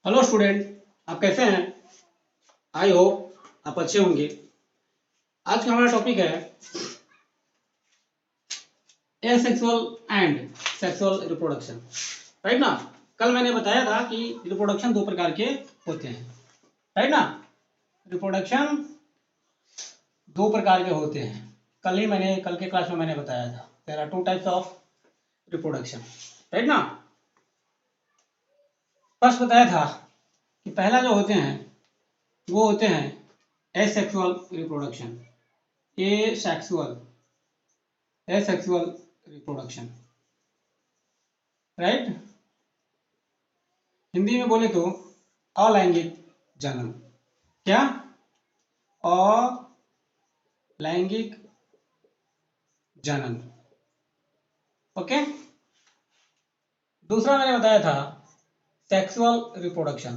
Hello student, आप कैसे हैं? आई होप आप अच्छे होंगे। आज का हमारा टॉपिक है asexual and sexual reproduction. Right ना। कल मैंने बताया था कि रिप्रोडक्शन दो प्रकार के होते हैं। राइट ना। रिप्रोडक्शन दो प्रकार के होते हैं। कल के क्लास में मैंने बताया था there are two types of reproduction. Right ना। फर्स्ट बताया था कि पहला जो होते हैं वो होते हैं asexual reproduction. Asexual reproduction. Right. Hindi में बोले तो अलैंगिक जनन। क्या? अलैंगिक जनन। ओके। दूसरा मैंने बताया था sexual reproduction.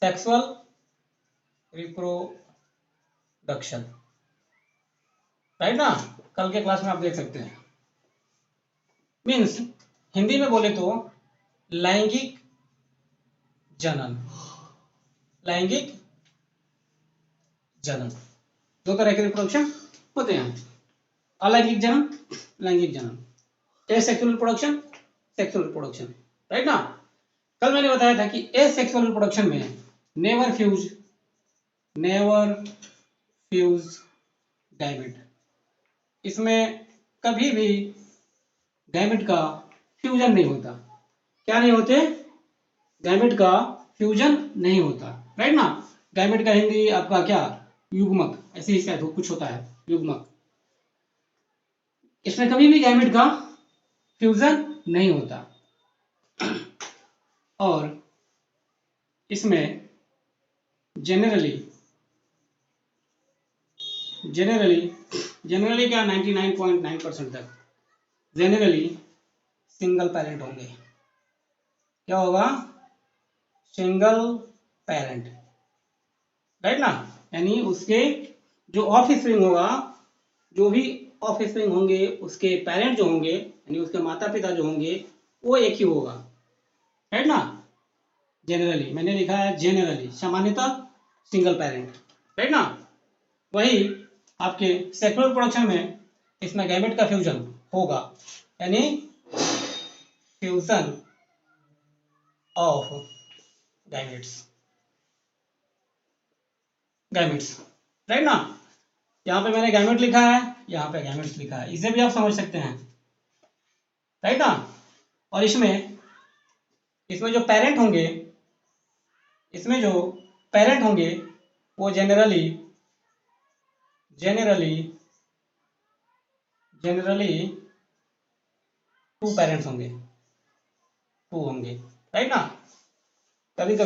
Sexual reproduction. Right ना। कल के क्लास में आप देख सकते हैं। मीन्स हिंदी में बोले तो लैंगिक जनन। लैंगिक जनन दो तरह के रिप्रोडक्शन होते हैं। अलैंगिक जनन, लैंगिक जनन। Asexual reproduction, sexual reproduction. Right ना। कल मैंने बताया था कि एसेक्सुअल रिप्रोडक्शन में नेवर फ्यूज गैमेट। इसमें कभी भी गैमेट का फ्यूजन नहीं होता। क्या नहीं होते? गैमेट का फ्यूजन नहीं होता। राइट ना। गैमेट का हिंदी आपका क्या? युग्मक, ऐसे ही शायद कुछ होता है, युग्मक। इसमें कभी भी गैमेट का फ्यूजन नहीं होता और इसमें जनरली क्या 99.9% तक जनरली सिंगल पेरेंट होंगे। क्या होगा? Single parent. राइट ना। यानी उसके जो ऑफस्प्रिंग होगा, जो भी ऑफस्प्रिंग होंगे, उसके पेरेंट जो होंगे यानी उसके माता पिता जो होंगे वो एक ही होगा। राइट ना। जनरली मैंने लिखा है जनरली, सामान्यतः सिंगल पेरेंट। राइट ना। वही आपके सेक्सुअल रिप्रोडक्शन में इसमें गैमेट का फ्यूजन होगा, यानी फ्यूजन ऑफ गैमेट्स। राइट ना। यहाँ पे मैंने गैमेट लिखा है, यहाँ पे गैमेट्स लिखा है, इसे भी आप समझ सकते हैं। राइट ना। और इसमें जो पेरेंट होंगे, वो जनरली टू पेरेंट्स होंगे, राइट ना। कभी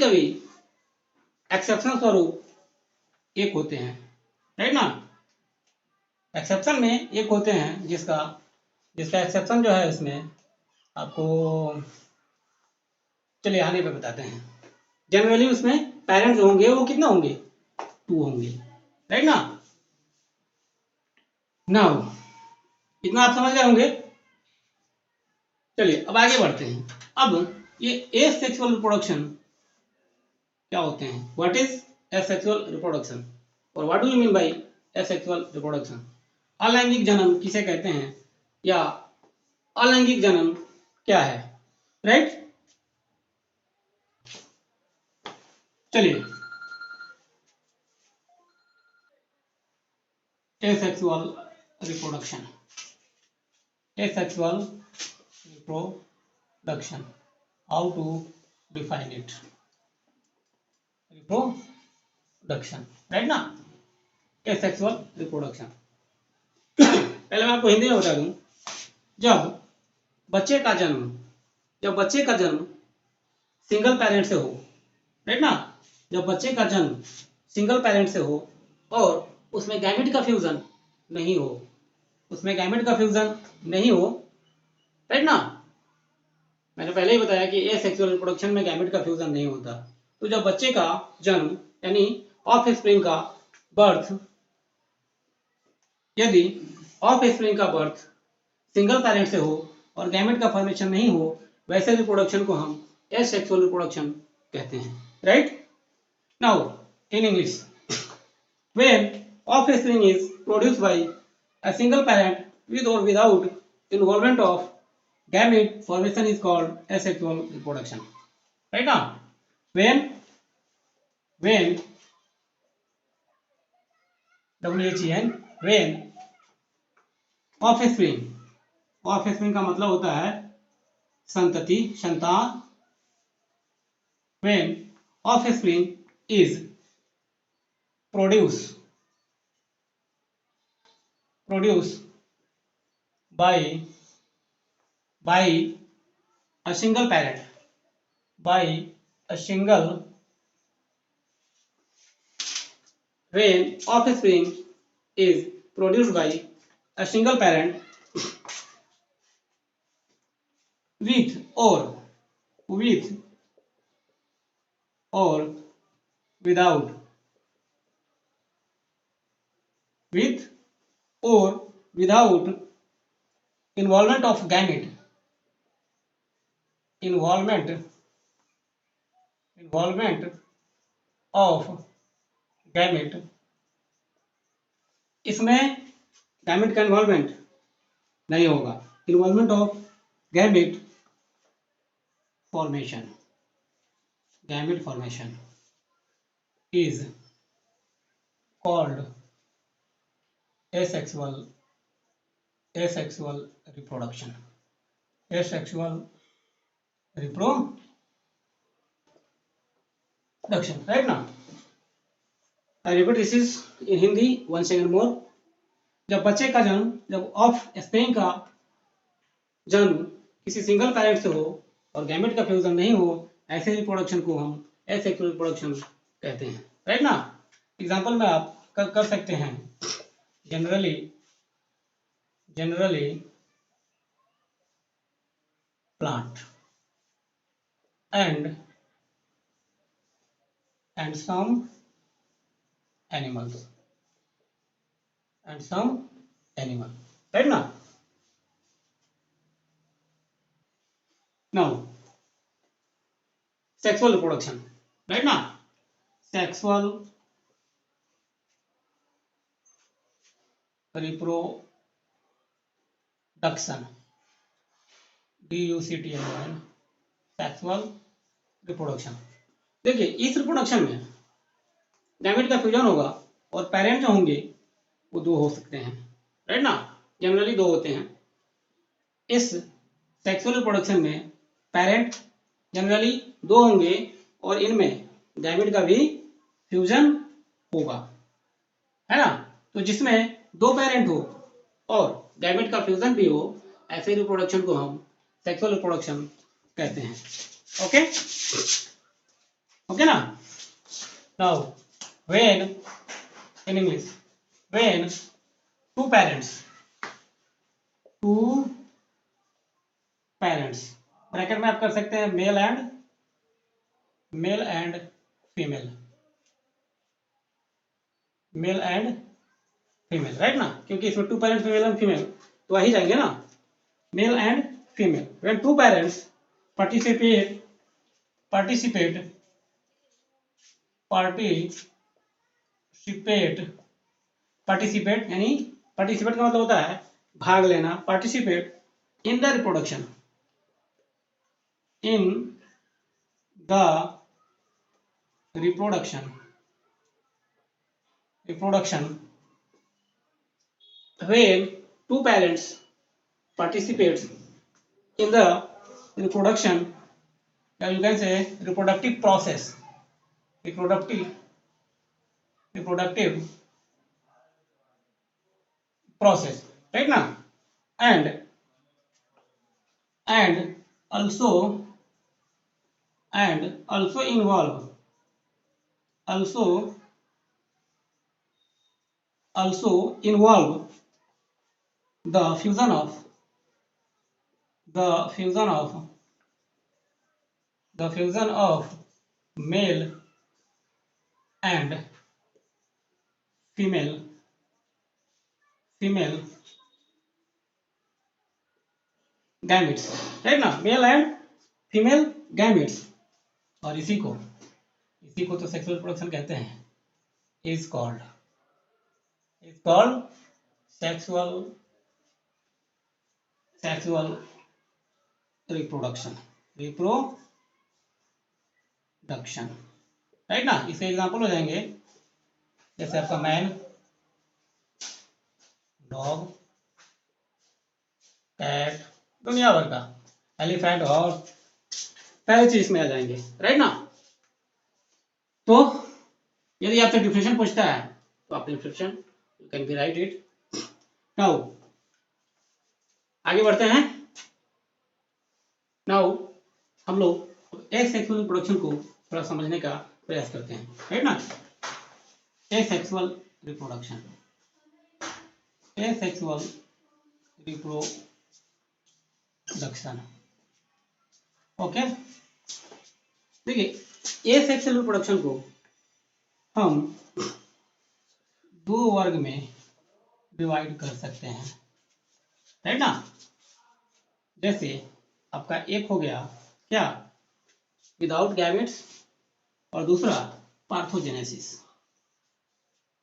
कभी एक्सेप्शन स्वरूप एक होते हैं। राइट ना। एक्सेप्शन में एक होते हैं जिसका एक्सेप्शन जो है इसमें आपको चलिए आने पे बताते हैं। जनरली उसमें पेरेंट्स होंगे वो कितना होंगे? 2 होंगे। राइट ना। नाउ इतना आप समझ गए होंगे। चलिए अब आगे बढ़ते हैं। अब ये एसेक्सुअल रिप्रोडक्शन क्या होते हैं? व्हाट इज एसेक्सुअल रिप्रोडक्शन और what do you mean by asexual reproduction? अलैंगिक जनन किसे कहते हैं या अलैंगिक जनन क्या है? राइट। चलिए asexual reproduction how to define it? Reproduction. Right ना। एसेक्सुअल रिप्रोडक्शन पहले मैं आपको हिंदी में बता दूं। जब बच्चे का जन्म सिंगल पेरेंट से हो, राइट ना। जब बच्चे का जन्म सिंगल पेरेंट से हो और उसमें गैमेट का फ्यूजन नहीं हो, राइट ना। मैंने पहले ही बताया कि एसेक्सुअल रिप्रोडक्शन में गैमेट का फ्यूजन नहीं होता। तो जब बच्चे का जन्म यानी ऑफस्प्रिंग का बर्थ, यदि ऑफस्प्रिंग का बर्थ सिंगल पेरेंट से हो और गैमेट का फॉर्मेशन नहीं हो, वैसे रिप्रोडक्शन को हम एसेक्सुअल रिप्रोडक्शन कहते हैं, right. Now in English, when offspring is produced by a single parent with or without involvement of gamete formation is called asexual reproduction, right now. When when offspring का मतलब होता है संतति, संतान। when offspring is produced by a single parent, when offspring is produced by a single parent with or without involvement of gamete, इसमें gamete का involvement नहीं होगा। Involvement of gamete formation is called asexual reproduction. Right now, I repeat this is in Hindi once again more. जब बच्चे का जन्म, जब of spring का जन्म किसी सिंगल पैरेंट से हो और गैमेट का फ्यूजन नहीं हो, ऐसे रिप्रोडक्शन को हम एसेक्सुअल रिप्रोडक्शन कहते हैं, राइट ना। एग्जांपल में आप कर सकते हैं, generally plant and some animals, right now. Now sexual reproduction, right now. Sexual reproduction, DUCTION, sexual reproduction. देखिए, इस रिप्रोडक्शन में गैमेट का फ्यूजन होगा और पेरेंट जो होंगे वो दो हो सकते हैं, राइट ना। जनरली दो होते हैं। इस सेक्सुअल रिप्रोडक्शन में पेरेंट जनरली दो होंगे और इनमें गैमेट का भी फ्यूजन होगा, है ना। तो जिसमें दो पेरेंट हो और गैमेट का फ्यूजन भी हो, ऐसे रिप्रोडक्शन को हम सेक्सुअल रिप्रोडक्शन कहते हैं। ओके ना। Now when in English, when two parents bracket में आप कर सकते हैं मेल एंड फीमेल, राइट ना, क्योंकि इसमें two parents male and female तो आ ही जाएंगे ना, male and female. when two parents participate यानी पार्टिसिपेट का मतलब होता है भाग लेना, participate in the reproduction, when two parents participates in the reproduction, you can say reproductive process, right now, and also involve the fusion of male and female gametes, right now, male and female gametes, और इसी को तो sexual reproduction कहते हैं, is called sexual reproduction, right ना। इसके example हो जाएंगे जैसे आपका मैन, डॉग, कैट, दुनिया भर का, एलिफेंट, हॉर्स, पहले चीज में आ जाएंगे, राइट ना। तो यदि आपसे डिफिनेशन पूछता है तो आप definition you can be right it. Now आगे बढ़ते हैं। नाउ हम लोग एक सेक्सुअल रिप्रोडक्शन को थोड़ा समझने का प्रयास करते हैं, राइट ना। Asexual reproduction, asexual reproduction, okay. देखिए एसेक्सुअल रिप्रोडक्शन को हम दो वर्ग में डिवाइड कर सकते हैं, राइट ना। जैसे आपका एक हो गया क्या, विदाउट गैमेट्स, और दूसरा पार्थोजेनेसिस,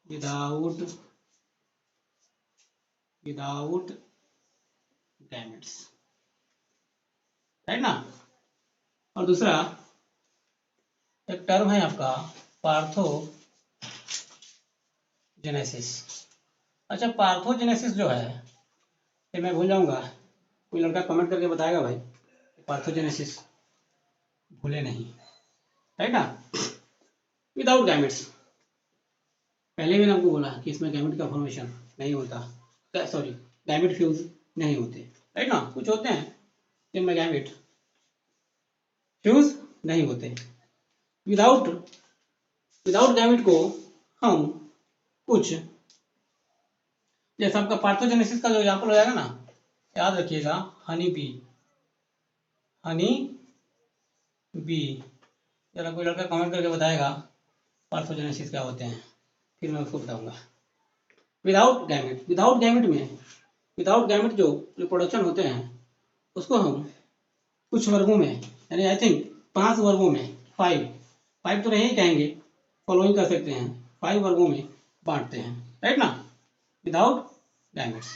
विदाउट गैमेट्स, राइट ना। और दूसरा एक टर्म है आपका पार्थोजेनेसिस। अच्छा, पार्थोजेनेसिस जो है ये मैं भूल जाऊंगा, कोई लड़का कमेंट करके बताएगा भाई, पार्थोजेनेसिस भूले नहीं, राइट ना। विदाउट गैमेट्स, पहले भी आपको बोला कि इसमें गैमेट का फॉर्मेशन नहीं होता, सॉरी गैमेट फ्यूज नहीं होते, राइट ना। कुछ होते हैं जिनमें गैमेट फ्यूज नहीं होते। विदाउट गैमेट को हम कुछ, जैसे आपका पार्थोजेनेसिस का जो एग्जाम्पल हो जाएगा ना, याद रखिएगा, हनी बी। जरा कोई लड़का कमेंट करके बताएगा पार्थोजेनेसिस क्या होते हैं, फिर मैं उसको बताऊंगा। विदाउट गैमेट जो रिप्रोडक्शन होते हैं उसको हम कुछ वर्गों में, यानी आई थिंक 5 वर्गों में, 5 तो नहीं कहेंगे, फॉलोइंग कर सकते हैं, 5 वर्गों में बांटते हैं, राइट ना। विदाउट गैमेट्स,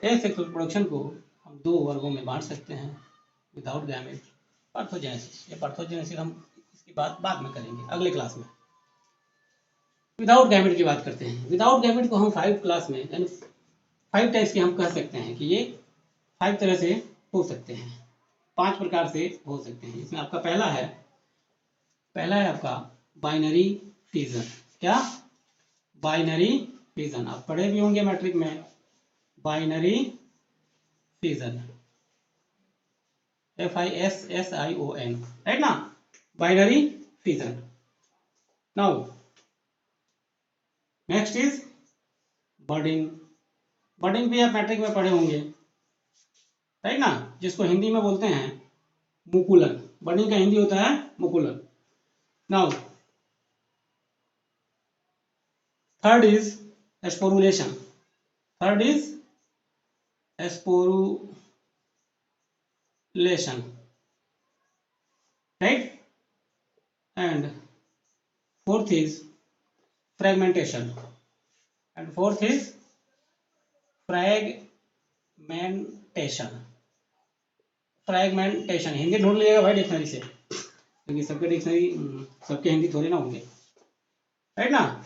एसेक्सुअल रिप्रोडक्शन को हम 2 वर्गों में बांट सकते हैं, विदाउट गैमेट, पार्थोजेनेसिस। ये पार्थोजेनेसिस हम इसकी बात बाद में करेंगे अगले क्लास में। विदाउट गैमेट की बात करते हैं। विदाउट गैमेट को हम 5 क्लास में, यानी 5 टाइप्स के हम कह सकते हैं कि ये 5 तरह से हो सकते हैं, 5 प्रकार से हो सकते हैं। इसमें आपका पहला है आपका बाइनरी फिजन। क्या? बाइनरी फिजन, आप पढ़े भी होंगे मैट्रिक में, बाइनरी फिजन, FISSION, राइट ना, binary fission. Now next is budding. Budding भी आप मैट्रिक में पढ़े होंगे, राइट ना, जिसको हिंदी में बोलते हैं मुकुलन। बर्डिंग का हिंदी होता है मुकुलन। Now third is sporulation, right, and fourth is fragmentation, fragmentation. Hindi ढूंढ लीजिएगा भाई डिक्शनरी से, क्योंकि सबके डिक्शनरी, सबके हिंदी थोड़ी ना होंगे, राइट ना,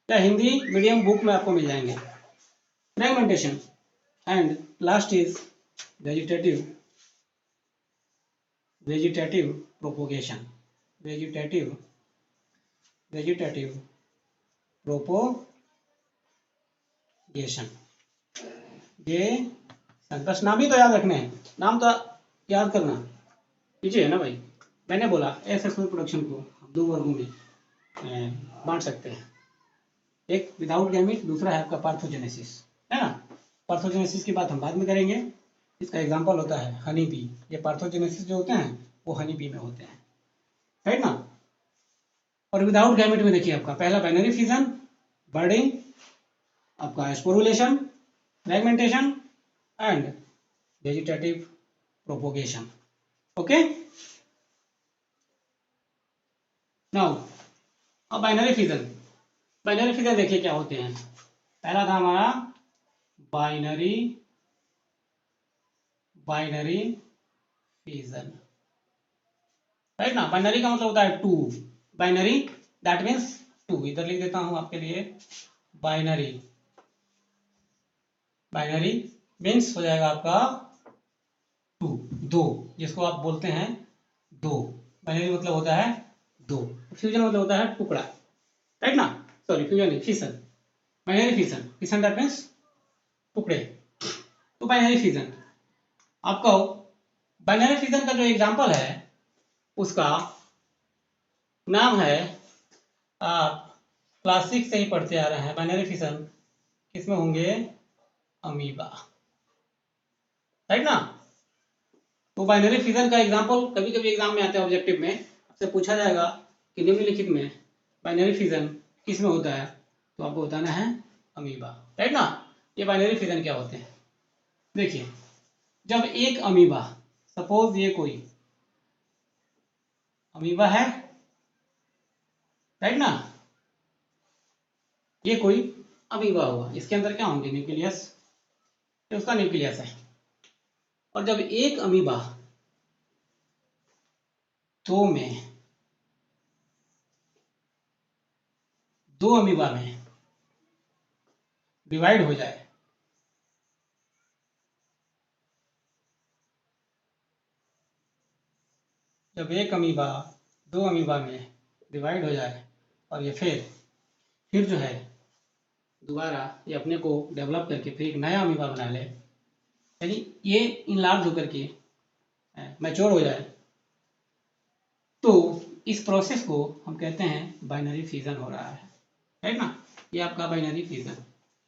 या हिंदी मीडियम बुक में आपको मिल जाएंगे। Fragmentation and last is vegetative propagation, vegetative propagation. ये बस नाम ही तो याद रखने हैं, नाम तो याद करना कीजिए, है ना भाई। मैंने बोला एसेक्सुअल प्रोडक्शन को हम 2 वर्गों में बांट सकते हैं, एक विदाउट गैमेट, दूसरा है आपका पार्थोजेनेसिस, है ना। पार्थोजेनेसिस की बात हम बाद में करेंगे। इसका एग्जांपल होता है हनी बी। ये पार्थोजेनेसिस जो होते हैं वो हनी बी में होते हैं, राइट ना। और विदाउट गैमेट में देखिए आपका पहला बाइनरी फिजन, बर्डिंग, आपका sporulation, fragmentation and vegetative propagation, okay. Now अब बाइनरी फिजन। बाइनरी फिजन देखिए क्या होते हैं। पहला था हमारा बाइनरी फिजन, राइट ना। बाइनरी का मतलब होता है two. Binary that means two. इधर लिख देता हूं आपके लिए, बाइनरी मीन्स हो जाएगा आपका टू, दो, जिसको आप बोलते हैं दो। बाइनरी मतलब होता है दो। फ्यूजन मतलब होता है टुकड़ा, राइट ना। सॉरी, फ्यूजन नहीं, fission. Binary fission that means टुकड़े। तो बाइनरी फिशन आपका, बाइनरी फिशन का जो एग्जांपल है उसका नाम है, आप क्लास 6 से ही पढ़ते आ रहे हैं। बाइनरी फिशन किसमें होंगे? अमीबा, राइट ना। तो बाइनरी फिजन का एग्जांपल कभी कभी एग्जाम में आता है, ऑब्जेक्टिव में आपसे पूछा जाएगा कि निम्नलिखित में बाइनरी फिजन किसमें होता है, तो आपको बताना है अमीबा, राइट ना। ये बाइनरी फिजन क्या होते हैं? देखिए, जब एक अमीबा, सपोज ये कोई अमीबा है, राइट ना, ये कोई अमीबा हुआ, इसके अंदर क्या होंगे? न्यूक्लियस, ये उसका न्यूक्लियस है। और जब एक अमीबा दो अमीबा में डिवाइड हो जाए, जब एक अमीबा दो अमीबा में डिवाइड हो जाए और ये फिर जो है दोबारा ये अपने को डेवलप करके फिर एक नया अमीबा बना ले, यानी ये इनलार्ज होकर के मैच्योर हो जाए, तो इस प्रोसेस को हम कहते हैं बाइनरी फिजन हो रहा है, राइट ना। ये आपका बाइनरी फिजन।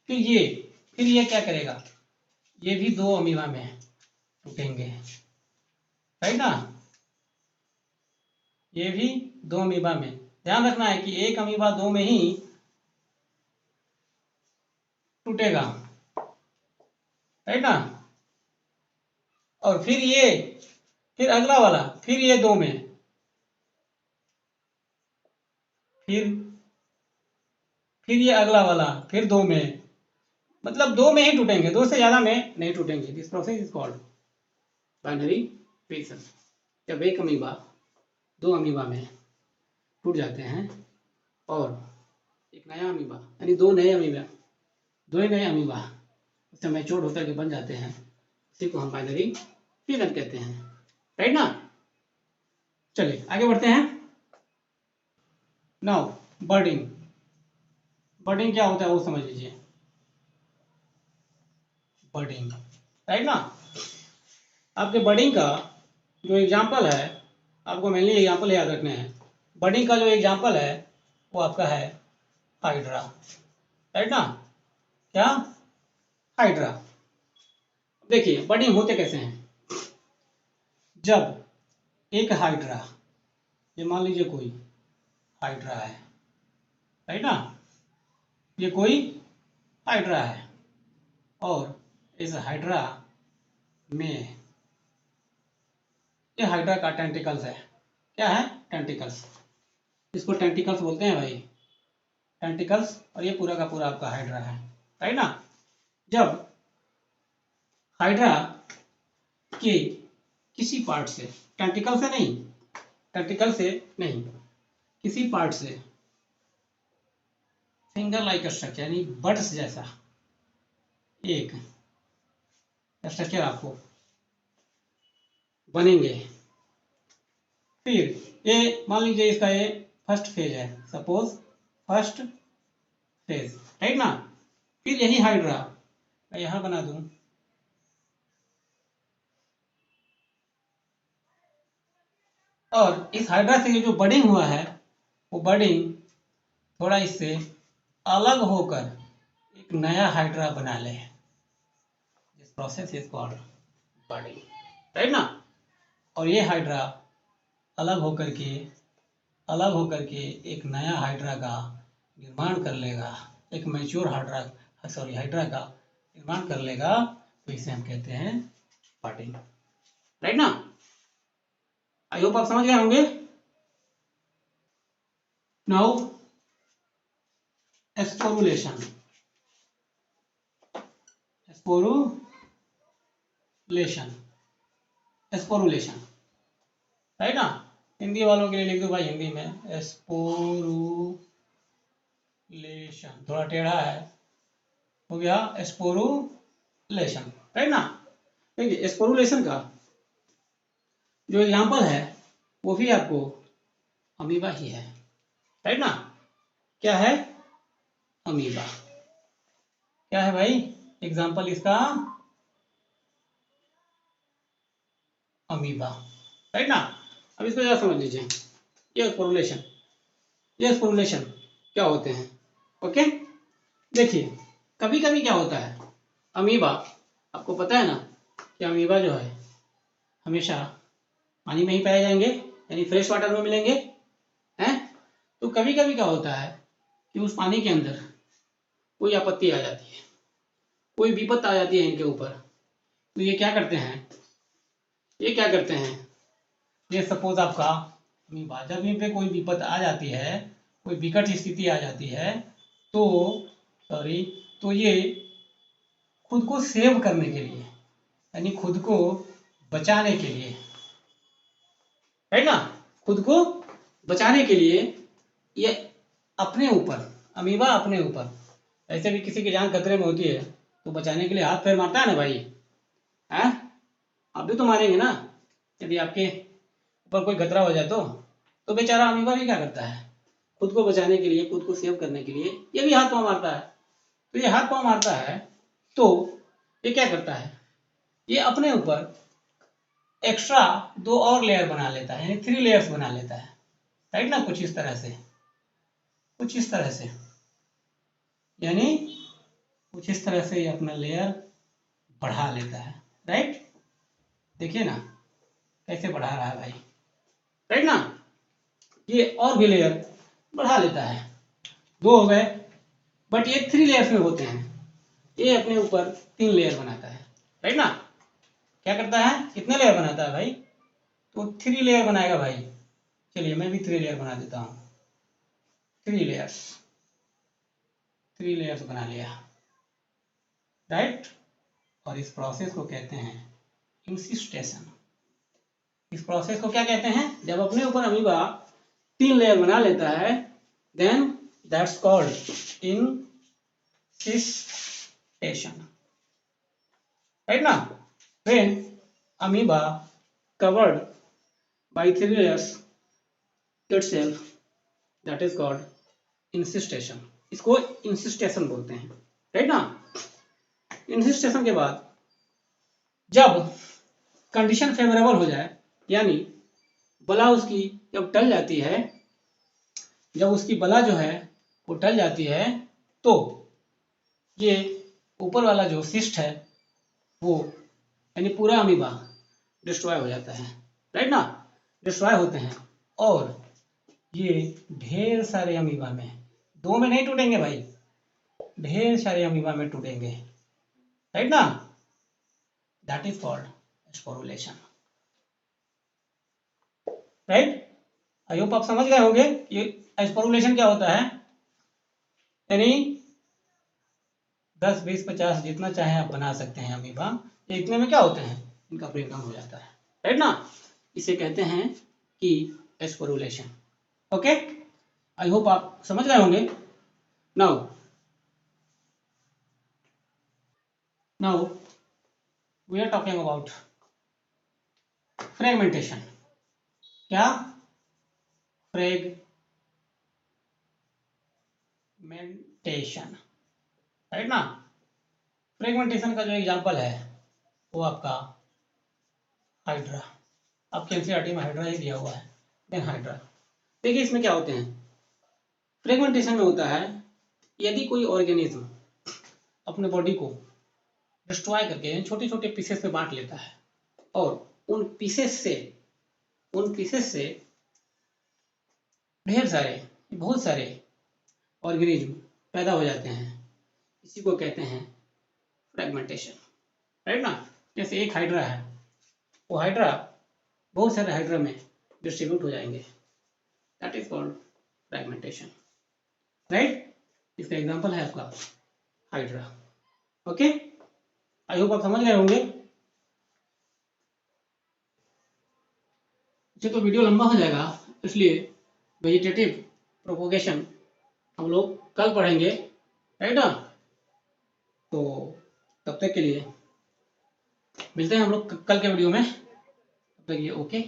फिर ये क्या करेगा? ये भी दो अमीबा में टूटेंगे, राइट ना। ये भी दो अमीबा में, ध्यान रखना है कि एक अमीबा दो में ही टूटेगा, राइट ना। और फिर अगला वाला, फिर ये दो में, फिर ये अगला वाला, फिर दो में, मतलब दो में ही टूटेंगे, दो से ज्यादा में नहीं टूटेंगे। This process is called binary fission. जब एक अमीबा दो अमीबा में टूट जाते हैं और एक नया अमीबा, यानी दो ही नए अमीबा उससे मैच्योर होकर के बन जाते हैं, उसी को हम बाइनरी फिजन कहते हैं, राइट ना। चलिए आगे बढ़ते हैं। नाउ बर्डिंग। बर्डिंग क्या होता है वो समझ लीजिए। बर्डिंग, राइट ना। आपके बर्डिंग का जो एग्जाम्पल है, आपको मेनली एग्जाम्पल याद रखने हैं। बर्डिंग का जो एग्जाम्पल है वो आपका है हाइड्रा, राइट ना। क्या? हाइड्रा। देखिए बर्डिंग होते कैसे हैं। जब एक हाइड्रा, ये मान लीजिए कोई हाइड्रा है, राइट ना, ये कोई हाइड्रा है और इस हाइड्रा में, ये हाइड्रा का टेंटिकल्स है। क्या है? टेंटिकल्स। इसको टेंटिकल्स बोलते हैं भाई, टेंटिकल्स। और ये पूरा का पूरा आपका हाइड्रा है, राइट ना। जब हाइड्रा के किसी पार्ट से, टेंटिकल से नहीं, टेंटिकल से नहीं, किसी पार्ट से फिंगर लाइक स्ट्रक्चर, यानी बड्स जैसा एक स्ट्रक्चर आपको बनेंगे। फिर ये मान लीजिए इसका ये फर्स्ट फेज है, सपोज फर्स्ट फेज, राइट ना। फिर यही हाइड्रा मैं यहां बना दूं, और इस हाइड्रा से ये जो बडिंग हुआ है वो बडिंग थोड़ा इससे अलग होकर एक नया हाइड्रा बना ले। This process is called budding, right ना। और ये हाइड्रा अलग होकर के एक नया हाइड्रा का निर्माण कर लेगा, एक मैच्योर हाइड्रा का निर्माण कर लेगा, तो इसे हम कहते हैं बडिंग, राइट ना। आई होप आप समझ गए होंगे। नाउ एस्पोरुलेशन, एस्पोरुलेशन, एस्पोरुलेशन, राइट ना। हिंदी वालों के लिए लिख दो भाई हिंदी में, एस्पोरुलेशन, थोड़ा टेढ़ा है, हो गया एस्पोरुलेशन, राइट ना। देखिए एस्पोरुलेशन का जो एग्जाम्पल है वो भी आपको अमीबा ही है, राइट ना। क्या है? अमीबा। क्या है भाई एग्जाम्पल इसका? अमीबा, राइट ना। अब इसको जरा समझ लीजिए, ये एस्पोरुलेशन, ये एस्पोरुलेशन क्या होते हैं? ओके, देखिए कभी कभी क्या होता है, अमीबा, आपको पता है ना कि अमीबा जो है हमेशा पानी में ही पाए जाएंगे, यानी फ्रेश वाटर में मिलेंगे, हैं। तो कभी कभी क्या होता है कि उस पानी के अंदर कोई आपत्ति आ जाती है, कोई विपत आ जाती है इनके ऊपर, तो ये क्या करते हैं, ये क्या करते हैं, ये सपोज आपका अमीबा, जब इन पे कोई विपत आ जाती है, कोई विकट स्थिति आ जाती है, तो सॉरी, तो ये खुद को सेव करने के लिए, यानी खुद को बचाने के लिए, राइट ना, खुद को बचाने के लिए ये अपने ऊपर, अमीबा अपने ऊपर, ऐसे भी किसी की जान खतरे में होती है तो बचाने के लिए हाथ पैर मारता है ना भाई, हैं। आप भी तो मारेंगे ना, यदि आपके ऊपर कोई खतरा हो जाए तो बेचारा अमीबा भी क्या करता है, खुद को बचाने के लिए, खुद को सेव करने के लिए ये भी हाथ पांव मारता है। तो ये हाथ पांव मारता है तो ये क्या करता है, ये अपने ऊपर एक्स्ट्रा 2 और लेयर बना लेता है, यानी 3 लेयर्स बना लेता है, राइट ना। कुछ इस तरह से, कुछ इस तरह से, यानी कुछ इस तरह से ये अपना लेयर बढ़ा लेता है, राइट। देखिए ना कैसे बढ़ा रहा है भाई, राइट ना। ये और भी लेयर बढ़ा लेता है, 2 हो गए, बट ये 3 लेयर्स में होते हैं, ये अपने ऊपर 3 लेयर बनाता है, राइट ना। क्या करता है, कितने लेयर बनाता है भाई, तो 3 लेयर बनाएगा भाई। चलिए मैं भी 3 लेयर बना देता हूँ, 3 लेयर्स, 3 लेयर्स बना लिया, राइट। और इस प्रोसेस को कहते हैं इंसिस्टेशन। इस प्रोसेस को क्या कहते हैं, जब अपने ऊपर अमीबा 3 लेयर बना लेता है, देन दैट्स कॉल्ड इंसिस्टेशन, राइट ना। When amoeba covered by 3 layers itself, that is called इंसिस्टेशन। इसको इंसिस्टेशन बोलते हैं, राइट ना। इंसिस्टेशन के बाद जब कंडीशन फेवरेबल हो जाए, यानी बला उसकी जब टल जाती है, जब उसकी बला जो है वो टल जाती है, तो ये ऊपर वाला जो सिस्ट है वो, यानी पूरा अमीबा डिस्ट्रॉय हो जाता है, राइट ना। डिस्ट्रॉय होते हैं और ये ढेर सारे अमीबा में, 2 में नहीं टूटेंगे भाई, ढेर सारे अमीबा में टूटेंगे, राइट ना। That is called sporulation, right. I hope आप समझ गए होंगे ये स्पोरुलेशन क्या होता है, यानी 10 20 50 जितना चाहे आप बना सकते हैं अमीबा, ये इतने में क्या होते हैं, इनका ब्रेकडाउन हो जाता है, राइट ना। इसे कहते हैं कि स्पोरुलेशन, ओके। आई होप आप समझ गए होंगे। Now we are talking about fragmentation. क्या? फ्रेगमेंटेशन, राइट ना। फ्रेगमेंटेशन का जो एग्जांपल है वो आपका हाइड्रा, आपके एनसीईआरटी में हाइड्रा ही दिया हुआ है, देन हाइड्रा। देखिए इसमें क्या होते हैं, फ्रेगमेंटेशन में होता है यदि कोई ऑर्गेनिज्म अपने बॉडी को डिस्ट्रॉय करके छोटे छोटे पीसेस में बांट लेता है और उन पीसेस से ढेर सारे, बहुत सारे ऑर्गेनिज्म पैदा हो जाते हैं, इसी को कहते हैं फ्रेगमेंटेशन, राइट ना। जैसे एक हाइड्रा है, वो हाइड्रा बहुत सारे हाइड्रा में डिस्ट्रीब्यूट हो जाएंगे, that is called fragmentation, right. इसका एग्जांपल है आपका हाइड्रा। ओके, आई होप आप समझ गए होंगे। अच्छा, तो वीडियो लंबा हो जाएगा, इसलिए वेजिटेटिव प्रोपोगेशन हम लोग कल पढ़ेंगे, राइट ना। तो तब तक के लिए मिलते हैं हम लोग कल के वीडियो में, तब तक ये ओके।